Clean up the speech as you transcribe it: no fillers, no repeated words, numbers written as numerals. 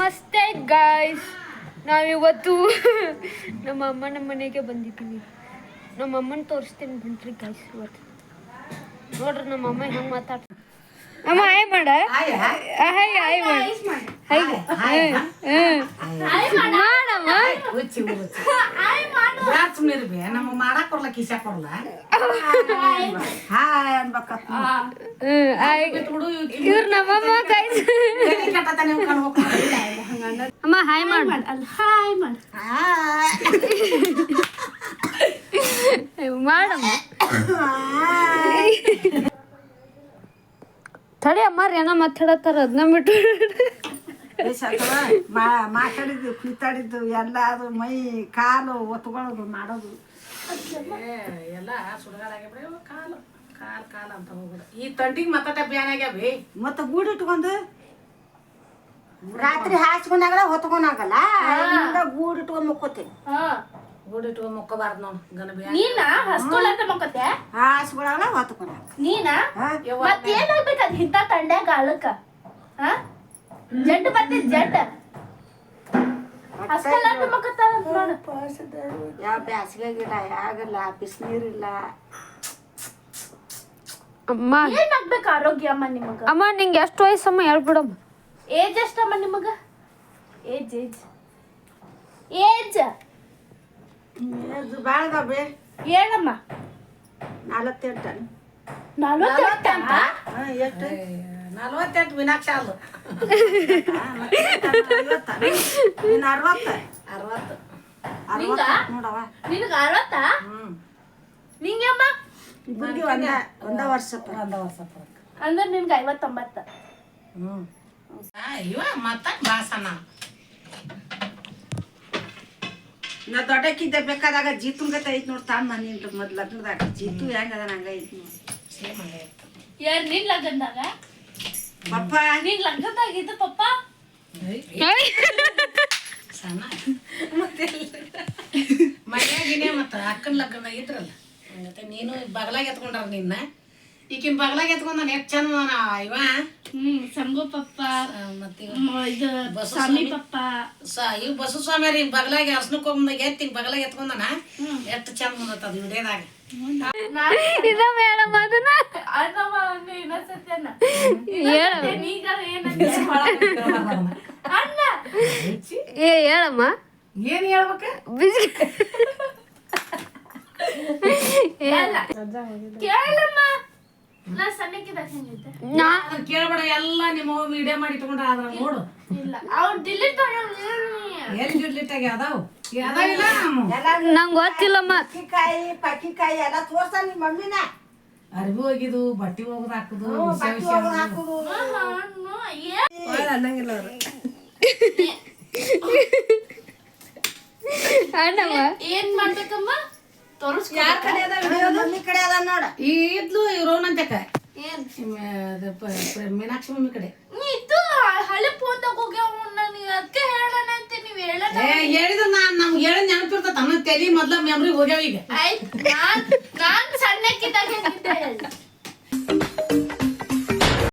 ನಮಸ್ತೆ ಗಾಯ್ಸ್, ನಾವಿವತ್ತು ನಮ್ಮ ಅಮ್ಮನ ಮನೆಗೆ ಬಂದಿದ್ದೀವಿ. ನಮ್ಮ ಅಮ್ಮನ ತೋರಿಸ್ತೀನಿ ಬನ್ರಿ ಗಾಯ್ಸ್. ಇವತ್ತು ನೋಡ್ರಿ ನಮ್ಮ ಅಮ್ಮ ಹೆಂಗೆ ಮಾತಾಡ್ತಾರೆ. ಅಮ್ಮ ಹಾಯ್ ಮಾಡ, ಹಾಯ್ ಹಾಯ್ ಮಾಡ, ಮಾಡಮ್ಮ. ನಮಗ್ ಮಾಡಕ್ ಕೊಡ್ಲ ಕಿಸ ಕೊಡ್ಲ ಇವ್ರು ನಮ್ಮಮ್ಮ ಗಾಯ್ಸ್. ಅಮ್ಮ ಹಾಯ್ ಮಾಡ, ಹಾಯ್ ಮಾಡ ಮಾಡಮ್ಮ. ತಡಿ ಅಮ್ಮಾರ ಏನೋ ಮಾತಾಡತ್ತಾರ, ಅದನ್ನ ಬಿಟ್ಟು ಮಾತಾಡಿದ್ದು ಕಿತ್ತಾಡಿದ್ದು ಎಲ್ಲ ಅದು ಮೈ ಕಾಲು ಒತ್ಕೊಳ್ಳೋದು ಮಾಡೋದು ಎಲ್ಲ ಸುಡಗಾಲಾಗ್ಯಾವ. ಕಾಲು ಕಾಲು ಕಾಲು ಅಂತ ಹೋಗುದು ಈ ತಂಟಿಗೆ ಮತ್ತ ಬ್ಯಾನ್ ಆಗ್ಯಾವ. ಮತ್ತೆ ಗೂಡು ಇಟ್ಕೊಂಡು ರಾತ್ರಿ ಹಾಸ್ಕೊಂಡಾಗಲ್ಲ ಹೊತ್ಕೊಂಡಾಗಲ್ಲ ಗೂಡು ಇಟ್ಕೊಂಡ್ ಮುಕ್ಕೋತೀನಿ. ಗೂಡು ಇಟ್ಕೊಂಡ್ ಮುಕ್ಕೋಬಾರ್ದು ನೋಡು. ನೀನಾ ಹಸ್ಕೊಳಂತ ಮಕ್ಕತ್ತೆ ಹಾಸ್ಕೊಳಾಗಲ್ಲ ಹೊತ್ಕೊಂಡಾಗ ನೀನಾ ಮತ್ತೇನಾಗ್ಬೇಕು ಅದ್ ಇಂತ ತಂಡ್ಯಾಗ ಗಾಳಕ್ಕ ಜಡ್ ಬತ್ತಿ ಜಡ್ ಹಸ್ಕೊಳಂತ ಮಕ್ಕತ್ತಾರ ನೋಡು. ಯಾವ ಬ್ಯಾಸಿಗೆಗಿಲ್ಲ, ಯಾಗಿಲ್ಲ, ಬಿಸಿನೀರಿಲ್ಲ. ಅಮ್ಮ ಏನಾಗ್ಬೇಕು ಆರೋಗ್ಯ ಅಮ್ಮ ನಿಮಗ? ಅಮ್ಮ ನಿಂಗೆ ಎಷ್ಟು ವಯಸ್ಸಮ್ಮ ಹೇಳ್ಬಿಡಮ್ಮ. ಏಜ್ ಎಷ್ಟಮ್ಮ ನಿಮಗ? ಏಜ್ ಏಜ್ ಏಜ್ ಬಾಳ್ದಾವೆ ಹೇಳಮ್ಮ. 48. 48 ಎಷ್ಟು? 48 ವಿನಾಕ್ಷ ಅಲ್ಲ. ನೀನು 60 ನೋಡವ. ನಿನಗ 60? ನಿಂಗಮ್ಮ ಇಬ್ಬರಿಗೆ ಒಂದ ವರ್ಷ ಅಂದ್ರೆ ನಿನ್ಗೆ 59. ಇವ ಮತ್ತ ಬಾಸನ ನಾ ದೊಡ್ಡಕ್ಕಿದ್ದ ಬೇಕಾದಾಗ ಜೀತುಂಗತ ಐತ್ ನೋಡ್ ತಾನ್ ಮನಿಂದ ಮೊದ್ಲು ಲಗ್ನದಾಗ ಜೀತು ಹೆಂಗದ ನಂಗ ಐತ್ ನೋಡಿ. ಯಾರು ನಿನ್ ಲಗ್ನದಾಗ? ಪಪ್ಪ ನಿನ್ ಲಗ್ನದಾಗ ಇದ್ದ ಪಪ್ಪ ಸಣ್ಣ ಮನ್ಯಾಗಿನೇ ಮತ್ತ ಅಕ್ಕನ ಲಗ್ನದಾಗ ಇದ್ರಲ್ಲ. ಮತ್ತೆ ನೀನು ಬಗಲಾಗ ಎತ್ಕೊಂಡ್ರ ನಿನ್ನ ಈಕಿನ ಬಗಲಾಗ ಎತ್ಕೊಂಡ್ ನಾನು ಎಷ್ಟು ಚಂದ ಇವ ಸಂಗೋ ಪಪ್ಪ ಮತ್ತೆ ಇದು ಸ್ವಾಮಿ ಪಪ್ಪ ಇವ್ ಬಸು ಸ್ವಾಮಿ ರೀ ಬಗಲಾಗ ಅರ್ಶನಕ್ಕೆ ಹೋಗ್ದಾಗ ಎತ್ತಿಂಗ್ ಬಗಲಾಗ ಎತ್ಕೊಂಡನ ಎಷ್ಟು ಚಂದ ಮುಂದತ್ತದ ವಿಡಿಯೋದಾಗ. ಇದ ಮೇಡಮ್ ಅದನ್ನ ಅಣ್ಣವ ಇನ್ನೊಂದ್ಸತ್ಯನ ಅಣ್ಣ ಹೇಳಮ್ಮ. ಏನ್ ಹೇಳ್ಬೇಕ? ಕೇಳಮ್ಮ. ನಾ ಸಣ್ಣಕ್ಕಿದ್ದಾಗ ಹೆಂಗಿದ್ದೆ ಕೇಳ್ಬೇಡ, ಎಲ್ಲ ನಿಮ್ಮ ವಿಡಿಯೋ ಮಾಡಿ ತಗೊಂಡ್ರ ಅದ್ರ ನೋಡು. ಇಲ್ಲ ಅವ್ರು ಡಿಲೀಟ್ ಎಲ್ಲಿ ಡಿಲೀಟಾಗಿ ಅದಾವು ಅದಾವಿಲ್ಲ. ನಂಗೆ ಗೊತ್ತಿಲ್ಲಮ್ಮ. ಪಕ್ಕಿಕಾಯಿ ಎಲ್ಲ ತೋರ್ಸ ನಿಮ್ಮ ಮಮ್ಮಿನ ಅರ್ಬಿ ಹೋಗಿದ್ದು ಬಟ್ಟಿ ಹೋಗುದು ಹಾಕುದು ಹಾಕುದು ಅನ್ನಂಗಿಲ್ಲ ಅವ್ರು. ಅಣ್ಣಮ್ಮ ಏನ್ ಮಾಡ್ಬೇಕಮ್ಮ? ತೋರಿಸ್ಕೊ. ಮಮ್ಮಿ ಕಡೆ ಅದ ನೋಡ. ಈ ಇದ್ಲು ಇವ್ರೋನಂತಕ ಏನ್ ಮೀನಾಕ್ಷಿ ಮಮ್ಮಿ ಕಡೆ ನೀ ಇದ್ದು ಹಳೆ ಫೋನ್ದಾಗ ಹೋಗ್ಯಾವ. ನನಗೆ ಅದಕ್ಕೆ ಹೇಳೋಣ ಅಂತ ನೀವ್ ಹೇಳೋಣ ಹೇಳಿದ್ರು ನಮ್ಗೆ ಹೇಳಿ ನೆನಪಿರ್ತದ ತನ್ನ ತಲೆ ಮೊದ್ಲ ಮೆಮ್ರಿ ಹೋಗ್ಯಾವ. ಈಗ ಆಯ್ತು ನಾನ್ ಸಣ್ಣಕ್ಕಿದ್ದಾಗ ಹೆಂಗಿದ್ದೆ ಹೇಳಿ.